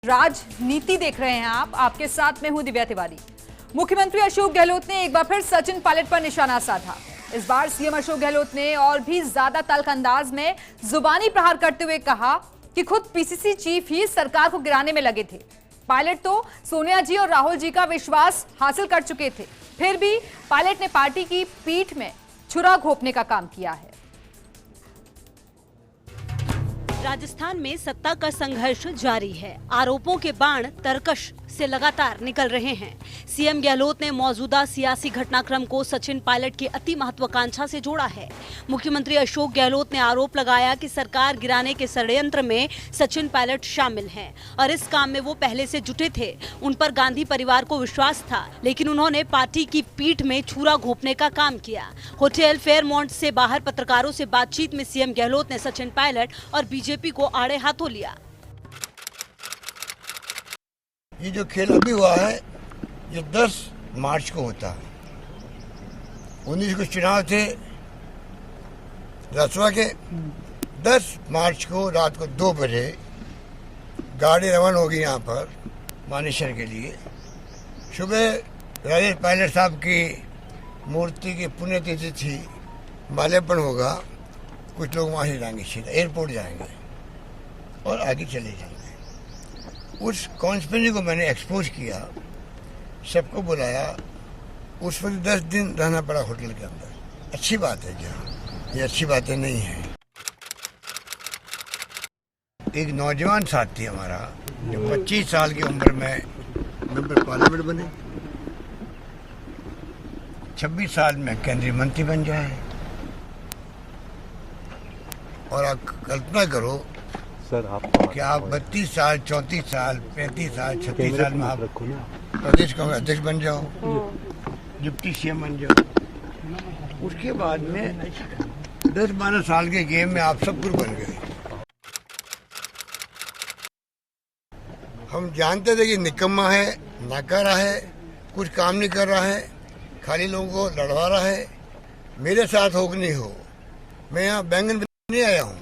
राजनीति देख रहे हैं आप, आपके साथ में हूं दिव्या तिवारी। मुख्यमंत्री अशोक गहलोत ने एक बार फिर सचिन पायलट पर निशाना साधा। इस बार सीएम अशोक गहलोत ने और भी ज्यादा तल्ख अंदाज में जुबानी प्रहार करते हुए कहा कि खुद पीसीसी चीफ ही सरकार को गिराने में लगे थे। पायलट तो सोनिया जी और राहुल जी का विश्वास हासिल कर चुके थे, फिर भी पायलट ने पार्टी की पीठ में छुरा घोंपने का काम किया है। राजस्थान में सत्ता का संघर्ष जारी है। आरोपों के बाण तरकश से लगातार निकल रहे हैं। सीएम गहलोत ने मौजूदा सियासी घटनाक्रम को सचिन पायलट की अति महत्वाकांक्षा से जोड़ा है। मुख्यमंत्री अशोक गहलोत ने आरोप लगाया कि सरकार गिराने के षड्यंत्र में सचिन पायलट शामिल हैं और इस काम में वो पहले से जुटे थे। उन पर गांधी परिवार को विश्वास था, लेकिन उन्होंने पार्टी की पीठ में छुरा घोंपने का काम किया। होटल फेयरमाउंट से बाहर पत्रकारों से बातचीत में सीएम गहलोत ने सचिन पायलट और बीजेपी को आड़े हाथों लिया। ये जो खेल अभी हुआ है ये 10 मार्च को होता है। 19 को चुनाव थे राजसभा के। 10 मार्च को रात को 2 बजे गाड़ी रवाना होगी यहाँ पर मानेसर के लिए। सुबह राजेश पायलट साहब की मूर्ति की पुण्यतिथि थी, माल्यार्पण होगा। कुछ लोग वहाँ से जाएंगे, सीधा एयरपोर्ट जाएंगे और आगे चले जाएंगे। उस कॉन्स्पिरेसी को मैंने एक्सपोज किया, सबको बुलाया। उस वक्त 10 दिन रहना पड़ा होटल के अंदर। अच्छी बात है क्या? ये अच्छी बातें नहीं है। एक नौजवान साथी हमारा जो 25 साल की उम्र में मेंबर पार्लियामेंट बने, 26 साल में केंद्रीय मंत्री बन जाए। और आप कल्पना करो सर कि आप 32 साल, 34 साल, 35 साल, 36 साल में आप प्रदेश कांग्रेस अध्यक्ष बन जाओ, डिप्टी सीएम बन जाओ। उसके बाद में 10-12 साल के गेम में आप सब कुछ बन गए। हम जानते थे कि निकम्मा है, नाकारा है, कुछ काम नहीं कर रहा है, खाली लोगों को लड़वा रहा है। मेरे साथ हो कि नहीं हो, मैं यहाँ बैंगन नहीं आया हूँ,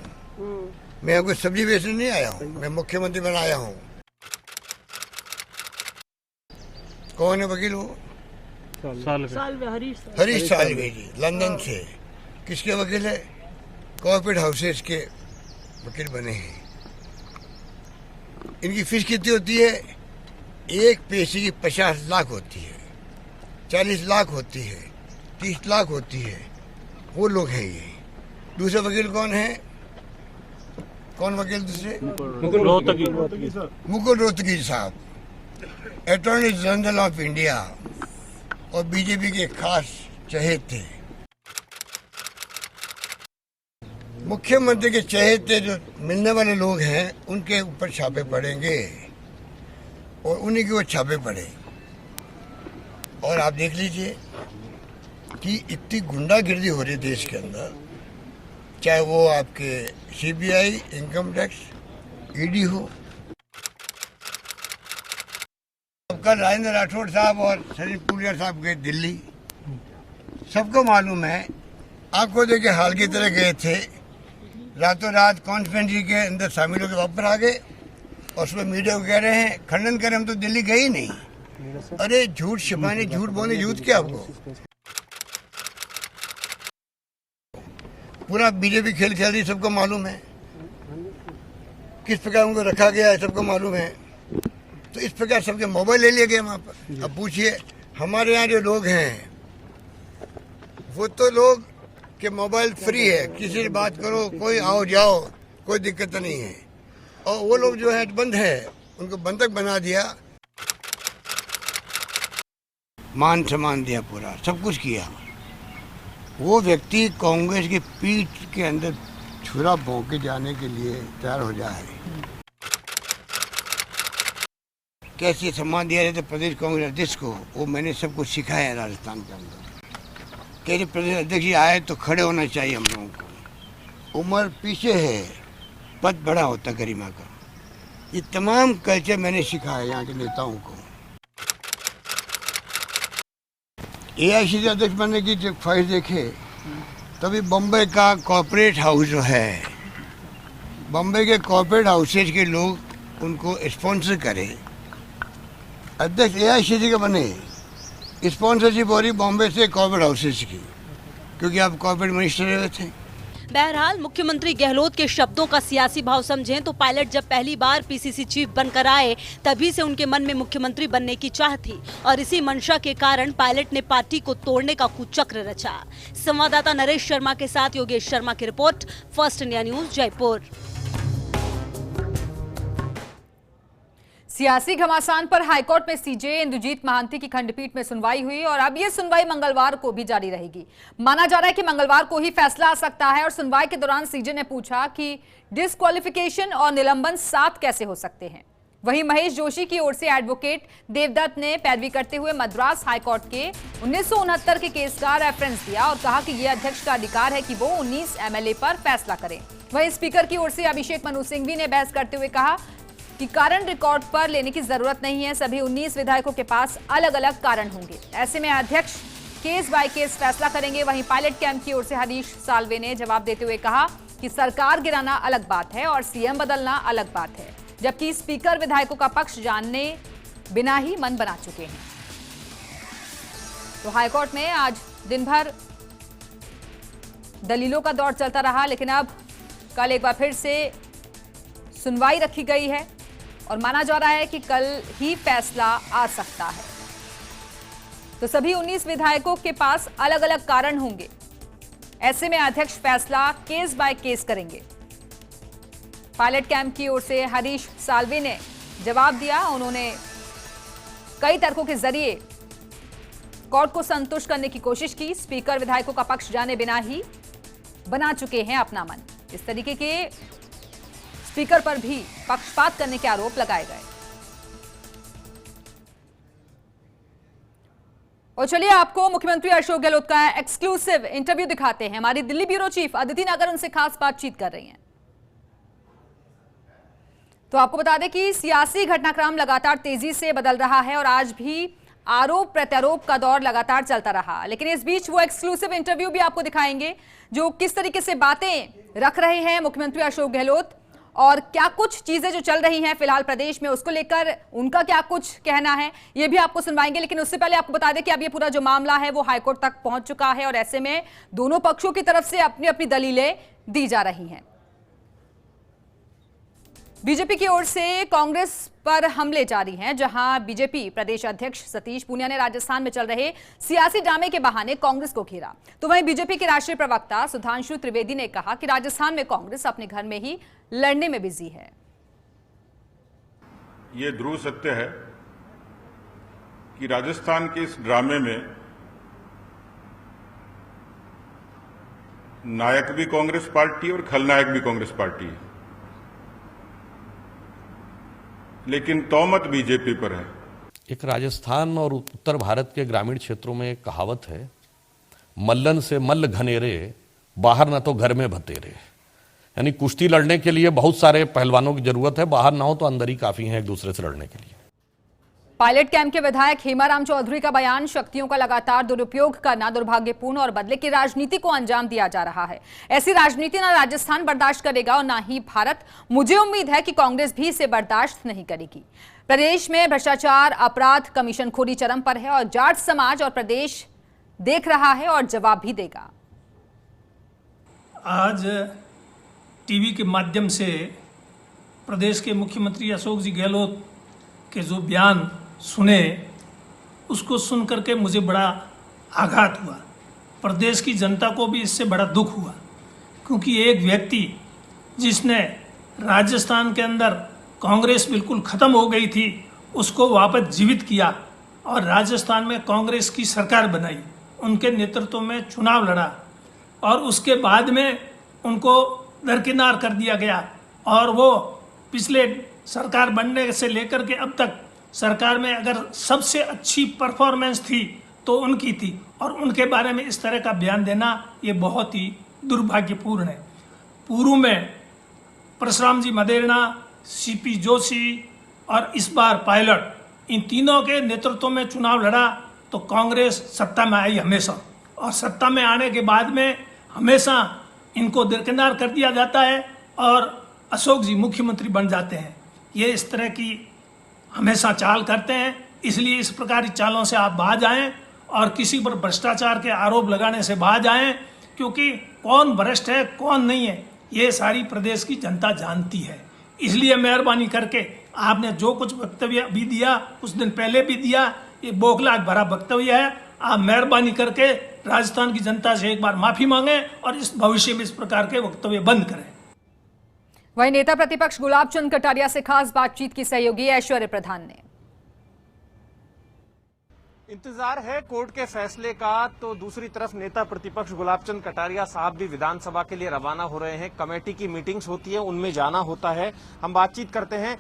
मैं यहाँ कोई सब्जी बेचने नहीं आया हूँ, मैं मुख्यमंत्री बना आया हूँ। कौन है वकील? वो हरीश साल्वे जी, लंदन से। किसके वकील है? कॉर्पोरेट हाउसेस के वकील बने हैं। इनकी फीस कितनी होती है? एक पेशी की 50 लाख होती है, 40 लाख होती है, 30 लाख होती है। वो लोग हैं ये। दूसरे वकील कौन है? कौन वकील दूसरे? मुकुल रोहतगी साहब, अटॉर्नी जनरल ऑफ इंडिया और बीजेपी के खास चहेते। मुख्यमंत्री के चहेते जो मिलने वाले लोग हैं उनके ऊपर छापे पड़ेंगे और उन्हीं के वो छापे पड़े। और आप देख लीजिए कि इतनी गुंडागिर्दी हो रही देश के अंदर, चाहे वो आपके सीबीआई, इनकम टैक्स, ईडी हो। अब कल राजेंद्र राठौड़ साहब और सचिन पुलिया साहब गए दिल्ली, सबको मालूम है। आपको देखे हाल की तरह गए थे, रातों रात कॉन्फ्रेंस के अंदर शामिल होकर वापस आ गए और उसमें मीडिया को कह रहे हैं, खंडन करें, हम तो दिल्ली गए ही नहीं। अरे झूठ छिपाने, झूठ बोलने, झूठ क्या आपको? पूरा बीजेपी खेल खेल रही, सबको मालूम है। किस प्रकार उनको रखा गया है सबको मालूम है। तो इस प्रकार सबके मोबाइल ले लिए गए वहाँ पर। अब पूछिए, हमारे यहाँ जो लोग हैं वो तो लोग के मोबाइल फ्री है, किसी से बात करो, कोई आओ जाओ, कोई दिक्कत नहीं है। और वो लोग जो है बंद है, उनको बंधक बना दिया, मान सम्मान दिया, पूरा सब कुछ किया। वो व्यक्ति कांग्रेस की पीठ के अंदर छुरा भोंक के जाने के लिए तैयार हो जाए। कैसे सम्मान दिया जाता प्रदेश कांग्रेस अध्यक्ष को, वो मैंने सब कुछ सिखाया है राजस्थान के अंदर। कैसे प्रदेश अध्यक्ष जी आए तो खड़े होना चाहिए हम लोगों को। उम्र पीछे है, पद बड़ा होता गरिमा का। ये तमाम कल्चर मैंने सिखाया यहाँ के नेताओं को। एआईसीसी अध्यक्ष बनने की जब ख्वाहिश देखे, तभी बम्बई का कॉर्पोरेट हाउस जो है, बम्बई के कॉर्पोरेट हाउसेज के लोग उनको स्पॉन्सर करे, अध्यक्ष AICC का बने। स्पॉन्सरशिप हो रही बॉम्बे से कॉर्पोरेट हाउसेस की, क्योंकि आप कॉर्पोरेट मिनिस्टर रहे थे। बहरहाल मुख्यमंत्री गहलोत के शब्दों का सियासी भाव समझें तो पायलट जब पहली बार PCC चीफ बनकर आए तभी से उनके मन में मुख्यमंत्री बनने की चाह थी और इसी मंशा के कारण पायलट ने पार्टी को तोड़ने का कुचक्र रचा। संवाददाता नरेश शर्मा के साथ योगेश शर्मा की report, first India news, Jaipur. सियासी घमासान पर हाईकोर्ट में CJ इंद्रजीत महांती की खंडपीठ में सुनवाई हुई और अब यह सुनवाई मंगलवार को भी जारी रहेगी। माना जा रहा है कि मंगलवार को ही फैसला आ सकता है और सुनवाई के दौरान CJ ने पूछा कि डिस्क्वालिफिकेशन और निलंबन साथ कैसे हो सकते हैं। वहीं महेश जोशी की ओर से एडवोकेट देवदत्त ने पैरवी करते हुए मद्रास हाईकोर्ट के 1969 के केस का रेफरेंस दिया और कहा कि यह अध्यक्ष का अधिकार है कि वो 19 MLA पर फैसला करें। वहीं स्पीकर की ओर से अभिषेक मनु सिंघवी ने बहस करते हुए कहा कि कारण रिकॉर्ड पर लेने की जरूरत नहीं है, सभी 19 विधायकों के पास अलग अलग कारण होंगे, ऐसे में अध्यक्ष केस बाय केस फैसला करेंगे। वहीं पायलट कैंप की ओर से हरीश साल्वे ने जवाब देते हुए कहा कि सरकार गिराना अलग बात है और CM बदलना अलग बात है, जबकि स्पीकर विधायकों का पक्ष जानने बिना ही मन बना चुके हैं। तो हाईकोर्ट में आज दिन भर दलीलों का दौर चलता रहा, लेकिन अब कल एक बार फिर से सुनवाई रखी गई है और माना जा रहा है कि कल ही फैसला आ सकता है। तो सभी 19 विधायकों के पास अलग अलग कारण होंगे, ऐसे में अध्यक्ष फैसला केस बाय केस करेंगे। पायलट कैंप की ओर से हरीश साल्वे ने जवाब दिया। उन्होंने कई तर्कों के जरिए कोर्ट को संतुष्ट करने की कोशिश की। स्पीकर विधायकों का पक्ष जाने बिना ही बना चुके हैं अपना मन। इस तरीके के स्पीकर पर भी पक्षपात करने के आरोप लगाए गए। और चलिए आपको मुख्यमंत्री अशोक गहलोत का एक्सक्लूसिव इंटरव्यू दिखाते हैं। हमारी दिल्ली ब्यूरो चीफ अदिति नागर उनसे खास बातचीत कर रही हैं। तो आपको बता दें कि सियासी घटनाक्रम लगातार तेजी से बदल रहा है और आज भी आरोप प्रत्यारोप का दौर लगातार चलता रहा, लेकिन इस बीच वो एक्सक्लूसिव इंटरव्यू भी आपको दिखाएंगे जो किस तरीके से बातें रख रहे हैं मुख्यमंत्री अशोक गहलोत और क्या कुछ चीजें जो चल रही हैं फिलहाल प्रदेश में उसको लेकर उनका क्या कुछ कहना है, ये भी आपको सुनवाएंगे। लेकिन उससे पहले आपको बता दें कि अब ये पूरा जो मामला है वो हाईकोर्ट तक पहुंच चुका है और ऐसे में दोनों पक्षों की तरफ से अपनी अपनी दलीलें दी जा रही हैं। बीजेपी की ओर से कांग्रेस पर हमले जारी हैं, जहां बीजेपी प्रदेश अध्यक्ष सतीश पूनिया ने राजस्थान में चल रहे सियासी ड्रामे के बहाने कांग्रेस को घेरा। तो वहीं बीजेपी के राष्ट्रीय प्रवक्ता सुधांशु त्रिवेदी ने कहा कि राजस्थान में कांग्रेस अपने घर में ही लड़ने में बिजी है। ये ध्रुव सत्य है कि राजस्थान के इस ड्रामे में नायक भी कांग्रेस पार्टी और खलनायक भी कांग्रेस पार्टी है, लेकिन तौमत बीजेपी पर है। एक राजस्थान और उत्तर भारत के ग्रामीण क्षेत्रों में एक कहावत है, मल्लन से मल्ल घनेरे, बाहर ना तो घर में भतेरे। यानी कुश्ती लड़ने के लिए बहुत सारे पहलवानों की जरूरत है, बाहर ना हो तो अंदर ही काफी हैं एक दूसरे से लड़ने के लिए। पायलट कैंप के विधायक हेमाराम चौधरी का बयान, शक्तियों का लगातार दुरुपयोग करना दुर्भाग्यपूर्ण और बदले की राजनीति को अंजाम दिया जा रहा है। ऐसी राजनीति ना राजस्थान बर्दाश्त करेगा और ना ही भारत। मुझे उम्मीद है कि कांग्रेस भी इसे बर्दाश्त नहीं करेगी। प्रदेश में भ्रष्टाचार, अपराध, कमीशनखोरी चरम पर है और जाट समाज और प्रदेश देख रहा है और जवाब भी देगा। आज टीवी के माध्यम से प्रदेश के मुख्यमंत्री अशोक जी गहलोत के जो बयान सुने, उसको सुन करके मुझे बड़ा आघात हुआ। प्रदेश की जनता को भी इससे बड़ा दुख हुआ, क्योंकि एक व्यक्ति जिसने राजस्थान के अंदर कांग्रेस बिल्कुल ख़त्म हो गई थी, उसको वापस जीवित किया और राजस्थान में कांग्रेस की सरकार बनाई, उनके नेतृत्व में चुनाव लड़ा और उसके बाद में उनको दरकिनार कर दिया गया। और वो पिछले सरकार बनने से लेकर के अब तक सरकार में अगर सबसे अच्छी परफॉर्मेंस थी तो उनकी थी, और उनके बारे में इस तरह का बयान देना ये बहुत ही दुर्भाग्यपूर्ण है। पूर्व में परशुराम जी मदेरणा, CP जोशी और इस बार पायलट, इन तीनों के नेतृत्व में चुनाव लड़ा तो कांग्रेस सत्ता में आई हमेशा, और सत्ता में आने के बाद में हमेशा इनको दरकिनार कर दिया जाता है और अशोक जी मुख्यमंत्री बन जाते हैं। ये इस तरह की हमेशा चाल करते हैं, इसलिए इस प्रकार की चालों से आप बाज आएं और किसी पर भ्रष्टाचार के आरोप लगाने से बाज आएं, क्योंकि कौन भ्रष्ट है कौन नहीं है ये सारी प्रदेश की जनता जानती है। इसलिए मेहरबानी करके आपने जो कुछ वक्तव्य भी दिया, कुछ दिन पहले भी दिया, ये बौखलाहट भरा वक्तव्य है। आप मेहरबानी करके राजस्थान की जनता से एक बार माफी मांगें और इस भविष्य में इस प्रकार के वक्तव्य बंद करें। वहीं नेता प्रतिपक्ष गुलाब चंद कटारिया से खास बातचीत की सहयोगी ऐश्वर्य प्रधान ने। इंतजार है कोर्ट के फैसले का, तो दूसरी तरफ नेता प्रतिपक्ष गुलाब चंद कटारिया साहब भी विधानसभा के लिए रवाना हो रहे हैं। कमेटी की मीटिंग्स होती है, उनमें जाना होता है। हम बातचीत करते हैं,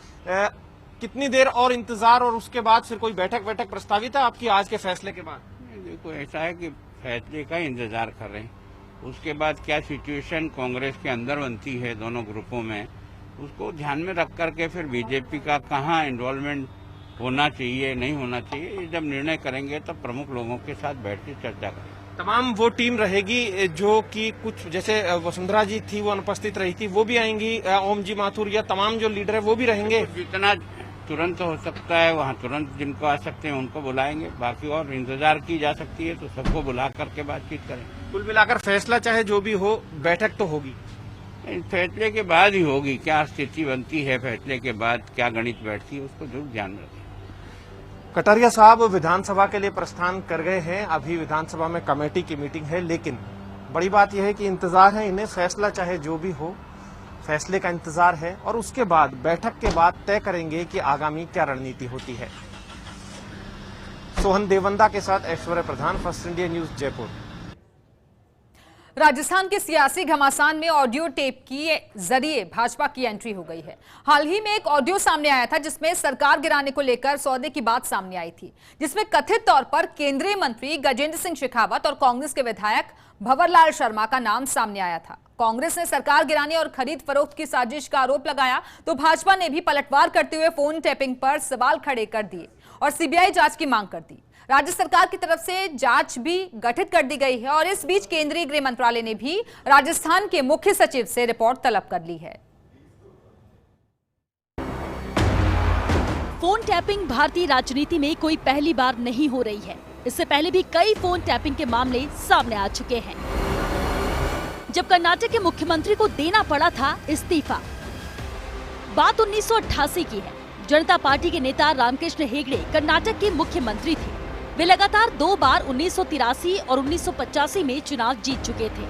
कितनी देर और इंतजार और उसके बाद फिर कोई बैठक प्रस्तावित है आपकी आज के फैसले के बाद? देखो, ऐसा है कि फैसले का इंतजार कर रहे हैं, उसके बाद क्या सिचुएशन कांग्रेस के अंदर बनती है दोनों ग्रुपों में, उसको ध्यान में रख करके फिर बीजेपी का कहाँ इन्वॉल्वमेंट होना चाहिए नहीं होना चाहिए, जब निर्णय करेंगे तब प्रमुख लोगों के साथ बैठ के चर्चा करेंगे। तमाम वो टीम रहेगी जो कि कुछ जैसे वसुंधरा जी थी वो अनुपस्थित रही थी, वो भी आएंगी, ओम जी माथुर या तमाम जो लीडर है वो भी रहेंगे। जितना तुरंत हो सकता है वहाँ तुरंत जिनको आ सकते हैं उनको बुलाएंगे, बाकी और इंतजार की जा सकती है तो सबको बुला करके बातचीत करेंगे। कुल मिलाकर फैसला चाहे जो भी हो, बैठक तो होगी। फैसले के बाद ही होगी, क्या स्थिति बनती है फैसले के बाद, क्या गणित बैठती है, उसको जरूर ध्यान में रखें। कटारिया साहब विधानसभा के लिए प्रस्थान कर गए हैं। अभी विधानसभा में कमेटी की मीटिंग है, लेकिन बड़ी बात यह है कि इंतजार है इन्हें, फैसला चाहे जो भी हो फैसले का इंतजार है और उसके बाद बैठक के बाद तय करेंगे कि आगामी क्या रणनीति होती है। सोहन देवंदा के साथ Aishwarya Pradhan, first India news, Jaipur. Rajasthan के सियासी घमासान में ऑडियो टेप के जरिए भाजपा की एंट्री हो गई है। हाल ही में एक ऑडियो सामने आया था जिसमें सरकार गिराने को लेकर सौदे की बात सामने आई थी, जिसमें कथित तौर पर केंद्रीय मंत्री गजेंद्र सिंह शेखावत और कांग्रेस के विधायक भंवरलाल शर्मा का नाम सामने आया था। कांग्रेस ने सरकार गिराने और खरीद फरोख्त की साजिश का आरोप लगाया तो भाजपा ने भी पलटवार करते हुए फोन टैपिंग पर सवाल खड़े कर दिए और सीबीआई जांच की मांग कर दी। राज्य सरकार की तरफ से जांच भी गठित कर दी गई है और इस बीच केंद्रीय गृह मंत्रालय ने भी राजस्थान के मुख्य सचिव से रिपोर्ट तलब कर ली है। फोन टैपिंग भारतीय राजनीति में कोई पहली बार नहीं हो रही है। इससे पहले भी कई फोन टैपिंग के मामले सामने आ चुके हैं। जब कर्नाटक के मुख्यमंत्री को देना पड़ा था इस्तीफा, बात 1988 की है। जनता पार्टी के नेता रामकृष्ण हेगड़े कर्नाटक के मुख्यमंत्री थे। वे लगातार 2 बार 1983 और 1985 में चुनाव जीत चुके थे।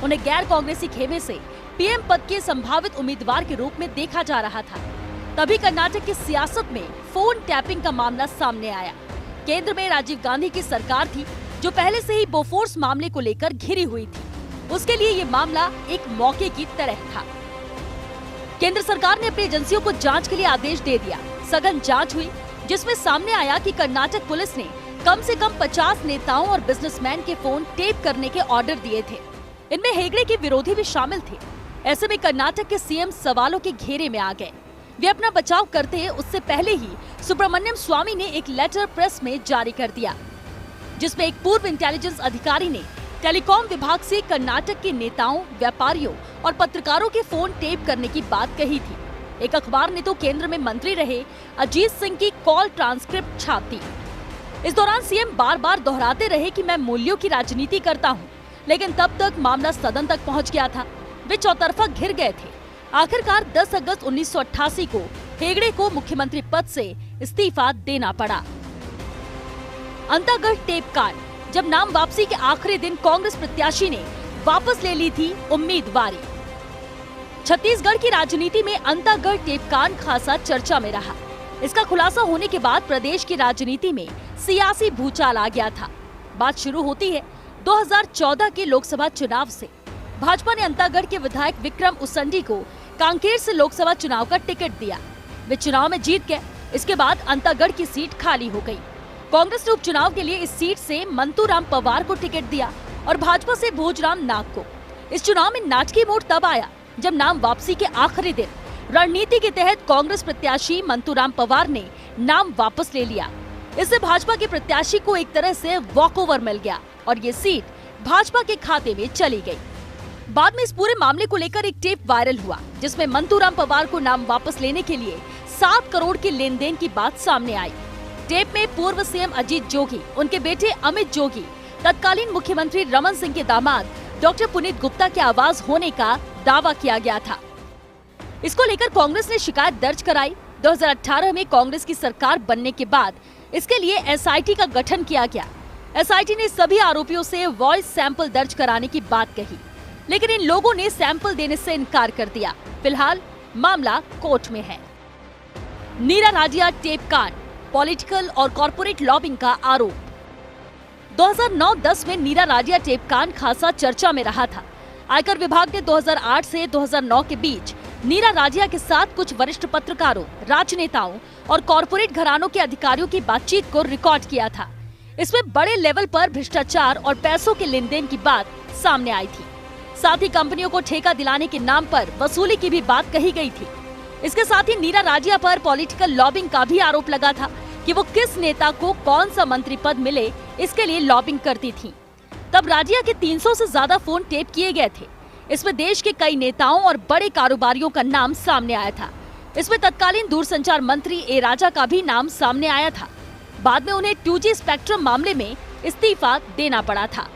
उन्हें गैर कांग्रेसी खेमे से पीएम पद के संभावित उम्मीदवार के रूप में देखा जा रहा था। तभी कर्नाटक की सियासत में फोन टैपिंग का मामला सामने आया। केंद्र में राजीव गांधी की सरकार थी जो पहले से ही बोफोर्स मामले को लेकर घिरी हुई थी। उसके लिए ये मामला एक मौके की तरह था। केंद्र सरकार ने अपनी एजेंसियों को जांच के लिए आदेश दे दिया। सघन जांच हुई जिसमें सामने आया कि कर्नाटक पुलिस ने कम से कम 50 नेताओं और बिजनेसमैन के फोन टेप करने के ऑर्डर दिए थे। इनमें हेगड़े के विरोधी भी शामिल थे। ऐसे में कर्नाटक के सीएम सवालों के घेरे में आ गए। वे अपना बचाव करते उससे पहले ही सुब्रमण्यम स्वामी ने एक लेटर प्रेस में जारी कर दिया, जिसमें एक पूर्व इंटेलिजेंस अधिकारी ने टेलीकॉम विभाग से कर्नाटक के नेताओं, व्यापारियों और पत्रकारों के फोन टेप करने की बात कही थी। एक अखबार ने तो केंद्र में मंत्री रहे अजीत सिंह की कॉल ट्रांसक्रिप्ट छाप दी। इस दौरान सीएम बार बार दोहराते रहे कि मैं मूल्यों की राजनीति करता हूं, लेकिन तब तक मामला सदन तक पहुंच गया था। वे चौतरफा घिर गए थे। आखिरकार 10 अगस्त 1988 को हेगड़े को मुख्यमंत्री पद से इस्तीफा देना पड़ा। अंतागढ़ टेप कांड, जब नाम वापसी के आखिरी दिन कांग्रेस प्रत्याशी ने वापस ले ली थी उम्मीदवारी। छत्तीसगढ़ की राजनीति में अंतागढ़ टेप कांड खासा चर्चा में रहा। इसका खुलासा होने के बाद प्रदेश की राजनीति में सियासी भूचाल आ गया था। बात शुरू होती है 2014 के लोकसभा चुनाव से। भाजपा ने अंतागढ़ के विधायक विक्रम उसेंडी को कांकेर से लोकसभा चुनाव का टिकट दिया। वे चुनाव में जीत गए। इसके बाद अंतागढ़ की सीट खाली हो गई। कांग्रेस ने उपचुनाव के लिए इस सीट से मंतूराम पवार को टिकट दिया और भाजपा से भोजराम नाग को। इस चुनाव में नाटकीय मोड़ तब आया जब नाम वापसी के आखिरी दिन रणनीति के तहत कांग्रेस प्रत्याशी मंतूराम पवार ने नाम वापस ले लिया। इससे भाजपा के प्रत्याशी को एक तरह से वॉकओवर मिल गया और ये सीट भाजपा के खाते में चली गई। बाद में इस पूरे मामले को लेकर एक टेप वायरल हुआ जिसमें मंतूराम पवार को नाम वापस लेने के लिए 7 करोड़ के लेन देन की बात सामने आई। टेप में पूर्व सीएम अजीत जोगी, उनके बेटे अमित जोगी, तत्कालीन मुख्यमंत्री रमन सिंह के दामाद डॉक्टर पुनीत गुप्ता की आवाज होने का दावा किया गया था। इसको लेकर कांग्रेस ने शिकायत दर्ज कराई। 2018 में कांग्रेस की सरकार बनने के बाद इसके लिए एसआईटी का गठन किया गया। एसआईटी ने सभी आरोपियों से वॉइस सैंपल दर्ज कराने की बात कही, लेकिन इन लोगों ने सैंपल देने से इनकार कर दिया। फिलहाल मामला कोर्ट में है। नीरा राजिया टेप कांड, पॉलिटिकल और कॉर्पोरेट लॉबिंग का आरोप। 2009-10 में नीरा राजिया टेप कांड खासा चर्चा में रहा था। आयकर विभाग ने 2008 से 2009 के बीच नीरा राजिया के साथ कुछ वरिष्ठ पत्रकारों, राजनेताओं और कॉर्पोरेट घरानों के अधिकारियों की बातचीत को रिकॉर्ड किया था। इसमें बड़े लेवल पर भ्रष्टाचार और पैसों के लेन देन की बात सामने आई थी। साथ ही कंपनियों को ठेका दिलाने के नाम पर वसूली की भी बात कही गई थी। इसके साथ ही नीरा राजिया पर पॉलिटिकल लॉबिंग का भी आरोप लगा था कि वो किस नेता को कौन सा मंत्री पद मिले, इसके लिए लॉबिंग करती थी। तब राजिया के 300 से ज्यादा फोन टेप किए गए थे। इसमें देश के कई नेताओं और बड़े कारोबारियों का नाम सामने आया था। इसमें तत्कालीन दूरसंचार मंत्री ए राजा का भी नाम सामने आया था। बाद में उन्हें 2G स्पेक्ट्रम मामले में इस्तीफा देना पड़ा था।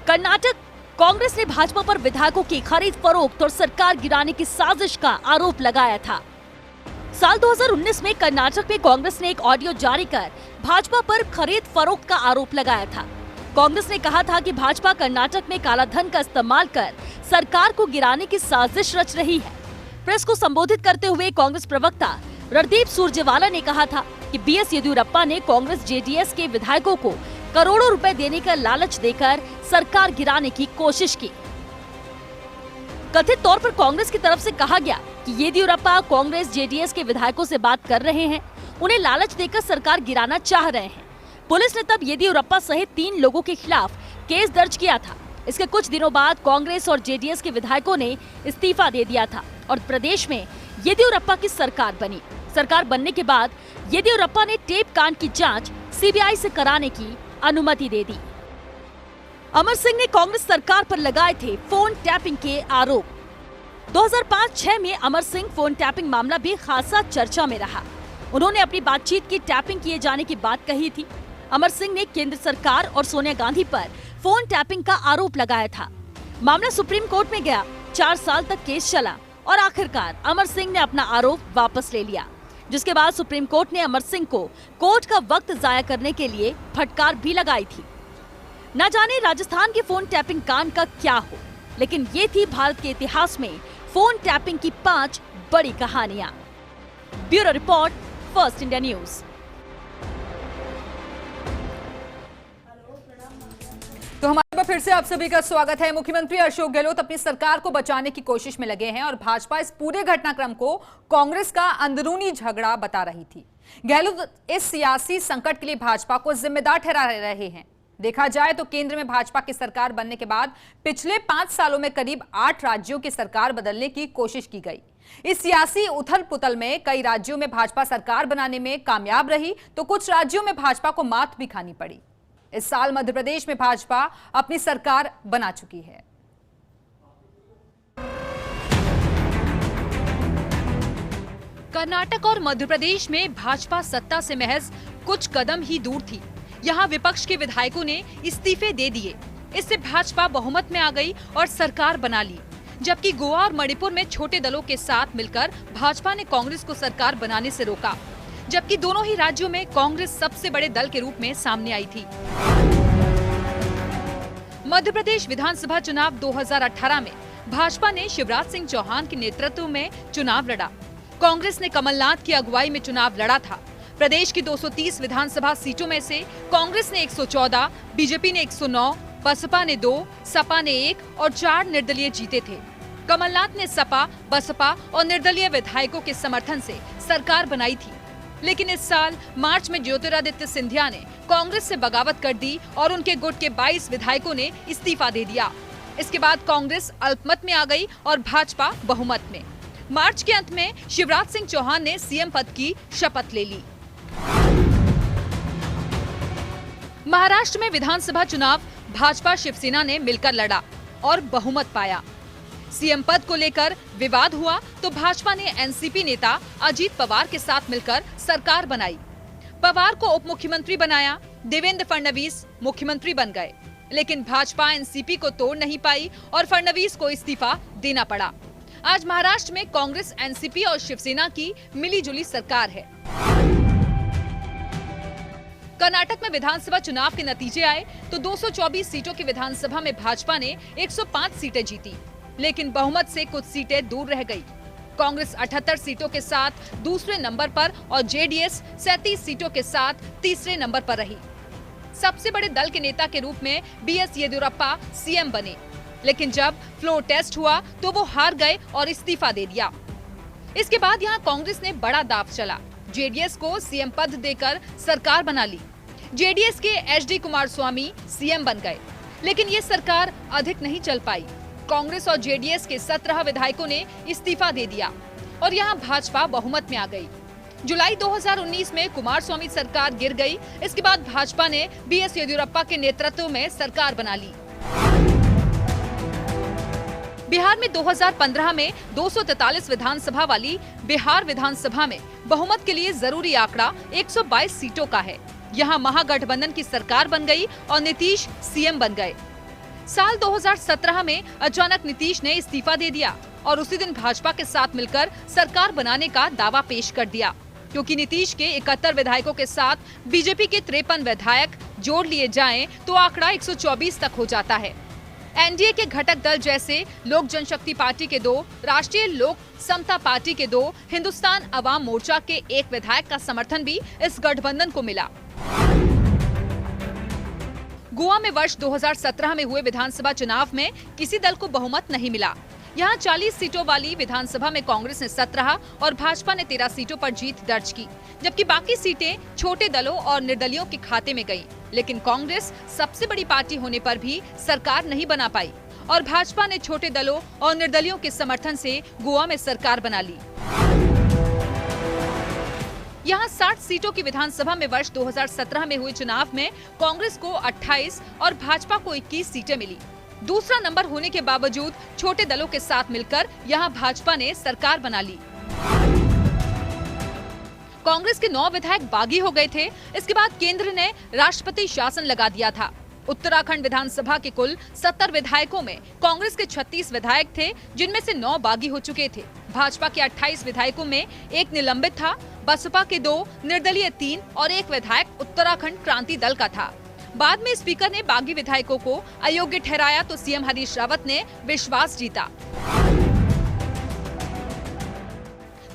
कर्नाटक कांग्रेस ने भाजपा पर विधायकों की खरीद फरोख्त और सरकार गिराने की साजिश का आरोप लगाया था। साल 2019 में कर्नाटक में कांग्रेस ने एक ऑडियो जारी कर भाजपा पर खरीद फरोख्त का आरोप लगाया था। कांग्रेस ने कहा था कि भाजपा कर्नाटक में काला धन का इस्तेमाल कर सरकार को गिराने की साजिश रच रही है। प्रेस को संबोधित करते हुए कांग्रेस प्रवक्ता रणदीप सुरजेवाला ने कहा था कि बीएस येदियुरप्पा ने कांग्रेस जेडीएस के विधायकों को करोड़ों रुपए देने का लालच देकर सरकार गिराने की कोशिश की। कथित तौर पर कांग्रेस की तरफ से कहा गया कि येदियुरप्पा कांग्रेस जेडीएस के विधायकों से बात कर रहे हैं, उन्हें लालच देकर सरकार गिराना चाह रहे हैं। पुलिस ने तब येदियुरप्पा सहित 3 लोगों के खिलाफ केस दर्ज किया था। इसके कुछ दिनों बाद कांग्रेस और जेडीएस के विधायकों ने इस्तीफा दे दिया था और प्रदेश में येदियुरप्पा की सरकार बनी। सरकार बनने के बाद येदियुरप्पा ने टेप कांड की जांच सीबीआई से कराने की अनुमति दे दी। अमर सिंह ने कांग्रेस सरकार पर लगाए थे फोन टैपिंग के आरोप। 2005-6 में अमर सिंह फोन टैपिंग मामला भी खासा चर्चा में रहा। उन्होंने अपनी बातचीत की टैपिंग किए जाने की बात कही थी। अमर सिंह ने केंद्र सरकार और सोनिया गांधी पर फोन टैपिंग का आरोप लगाया था। मामला सुप्रीम कोर्ट में गया, 4 साल तक केस चला और आखिरकार अमर सिंह ने अपना आरोप वापस ले लिया, जिसके बाद सुप्रीम कोर्ट ने अमर सिंह को कोर्ट का वक्त जाया करने के लिए फटकार भी लगाई थी। न जाने राजस्थान के फोन टैपिंग कांड का क्या हो, लेकिन ये थी भारत के इतिहास में फोन टैपिंग की 5 बड़ी कहानियां। Bureau report, first India news. तो हमारे पर फिर से आप सभी का स्वागत है। मुख्यमंत्री अशोक गहलोत अपनी सरकार को बचाने की कोशिश में लगे हैं और भाजपा इस पूरे घटनाक्रम को कांग्रेस का अंदरूनी झगड़ा बता रही थी। गहलोत इस सियासी संकट के लिए भाजपा को जिम्मेदार ठहरा रहे हैं। देखा जाए तो केंद्र में भाजपा की सरकार बनने के बाद पिछले 5 सालों में करीब 8 राज्यों की सरकार बदलने की कोशिश की गई। इस सियासी उथल पुथल में कई राज्यों में भाजपा सरकार बनाने में कामयाब रही तो कुछ राज्यों में भाजपा को मात भी खानी पड़ी। इस साल मध्य प्रदेश में भाजपा अपनी सरकार बना चुकी है। कर्नाटक और मध्य प्रदेश में भाजपा सत्ता से महज कुछ कदम ही दूर थी। यहाँ विपक्ष के विधायकों ने इस्तीफे दे दिए। इससे भाजपा बहुमत में आ गई और सरकार बना ली। जबकि गोवा और मणिपुर में छोटे दलों के साथ मिलकर भाजपा ने कांग्रेस को सरकार बनाने से रोका, जबकि दोनों ही राज्यों में कांग्रेस सबसे बड़े दल के रूप में सामने आई थी। मध्य प्रदेश विधानसभा चुनाव 2018 में भाजपा ने शिवराज सिंह चौहान के नेतृत्व में चुनाव लड़ा। कांग्रेस ने कमलनाथ की अगुवाई में चुनाव लड़ा था। प्रदेश की 230 विधानसभा सीटों में से कांग्रेस ने 114, बीजेपी ने 109, बसपा ने 2, सपा ने 1 और 4 निर्दलीय जीते थे। कमलनाथ ने सपा, बसपा और निर्दलीय विधायकों के समर्थन से सरकार बनाई थी। लेकिन इस साल मार्च में ज्योतिरादित्य सिंधिया ने कांग्रेस से बगावत कर दी और उनके गुट के 22 विधायकों ने इस्तीफा दे दिया। इसके बाद कांग्रेस अल्पमत में आ गई और भाजपा बहुमत में। मार्च के अंत में शिवराज सिंह चौहान ने सीएम पद की शपथ ले ली। महाराष्ट्र में विधानसभा चुनाव भाजपा शिवसेना ने मिलकर लड़ा और बहुमत पाया। सीएम पद को लेकर विवाद हुआ तो भाजपा ने एनसीपी नेता अजीत पवार के साथ मिलकर सरकार बनाई। पवार को उप मुख्यमंत्री बनाया, देवेंद्र फडणवीस मुख्यमंत्री बन गए। लेकिन भाजपा एनसीपी को तोड़ नहीं पाई और फडणवीस को इस्तीफा देना पड़ा। आज महाराष्ट्र में कांग्रेस, एनसीपी और शिवसेना की मिलीजुली सरकार है। कर्नाटक में विधानसभा चुनाव के नतीजे आए तो 224 सीटों की विधानसभा में भाजपा ने 105 सीटें जीती, लेकिन बहुमत से कुछ सीटें दूर रह गई। कांग्रेस 78 सीटों के साथ दूसरे नंबर पर और जेडीएस 37 सीटों के साथ तीसरे नंबर पर रही। सबसे बड़े दल के नेता के रूप में बीएस येदियुरप्पा सीएम बने, लेकिन जब फ्लोर टेस्ट हुआ तो वो हार गए और इस्तीफा दे दिया। इसके बाद यहाँ कांग्रेस ने बड़ा दांव चला, जेडीएस को सीएम पद देकर सरकार बना ली। जेडीएस के एचडी कुमारस्वामी सीएम बन गए, लेकिन ये सरकार अधिक नहीं चल पाई। कांग्रेस और जेडीएस के 17 विधायकों ने इस्तीफा दे दिया और यहाँ भाजपा बहुमत में आ गई। जुलाई 2019 में कुमारस्वामी सरकार गिर गई। इसके बाद भाजपा ने बीएस येदियुरप्पा के नेतृत्व में सरकार बना ली। बिहार में 2015 में 243 विधानसभा वाली बिहार विधानसभा में बहुमत के लिए जरूरी आंकड़ा 122 सीटों का है। यहाँ महागठबंधन की सरकार बन गई और नीतीश सीएम बन गए। साल 2017 में अचानक नीतीश ने इस्तीफा दे दिया और उसी दिन भाजपा के साथ मिलकर सरकार बनाने का दावा पेश कर दिया, क्योंकि नीतीश के 71 विधायकों के साथ बीजेपी के 53 विधायक जोड़ लिए जाएं तो आंकड़ा 124 तक हो जाता है। एनडीए के घटक दल जैसे लोक जनशक्ति पार्टी के 2, राष्ट्रीय लोक समता पार्टी के 2, हिंदुस्तान अवाम मोर्चा के 1 विधायक का समर्थन भी इस गठबंधन को मिला। गोवा में वर्ष 2017 में हुए विधानसभा चुनाव में किसी दल को बहुमत नहीं मिला। यहाँ 40 सीटों वाली विधानसभा में कांग्रेस ने 17 और भाजपा ने 13 सीटों पर जीत दर्ज की, जबकि बाकी सीटें छोटे दलों और निर्दलियों के खाते में गईं। लेकिन कांग्रेस सबसे बड़ी पार्टी होने पर भी सरकार नहीं बना पाई और भाजपा ने छोटे दलों और निर्दलियों के समर्थन से गोवा में सरकार बना ली। यहाँ 60 सीटों की विधानसभा में वर्ष 2017 में हुए चुनाव में कांग्रेस को 28 और भाजपा को 21 सीटें मिली। दूसरा नंबर होने के बावजूद छोटे दलों के साथ मिलकर यहाँ भाजपा ने सरकार बना ली। कांग्रेस के 9 विधायक बागी हो गए थे। इसके बाद केंद्र ने राष्ट्रपति शासन लगा दिया था। उत्तराखंड विधानसभा के कुल 70 विधायकों में कांग्रेस के 36 विधायक थे, जिनमें से 9 बागी हो चुके थे। भाजपा के 28 विधायकों में 1 निलंबित था, बसपा के 2, निर्दलीय 3 और 1 विधायक उत्तराखंड क्रांति दल का था। बाद में स्पीकर ने बागी विधायकों को अयोग्य ठहराया तो सीएम हरीश रावत ने विश्वास जीता।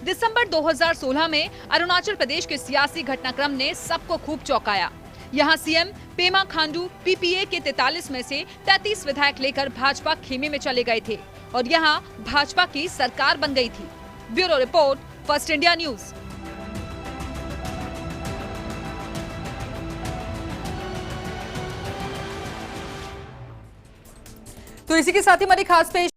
दिसंबर 2016 में अरुणाचल प्रदेश के सियासी घटनाक्रम ने सबको खूब चौंकाया। यहाँ सीएम पेमा खांडू पीपीए के 43 में से 33 विधायक लेकर भाजपा खेमे में चले गए थे और यहाँ भाजपा की सरकार बन गई थी। Bureau report, first India news. तो इसी के साथ ही हमारी खास पेश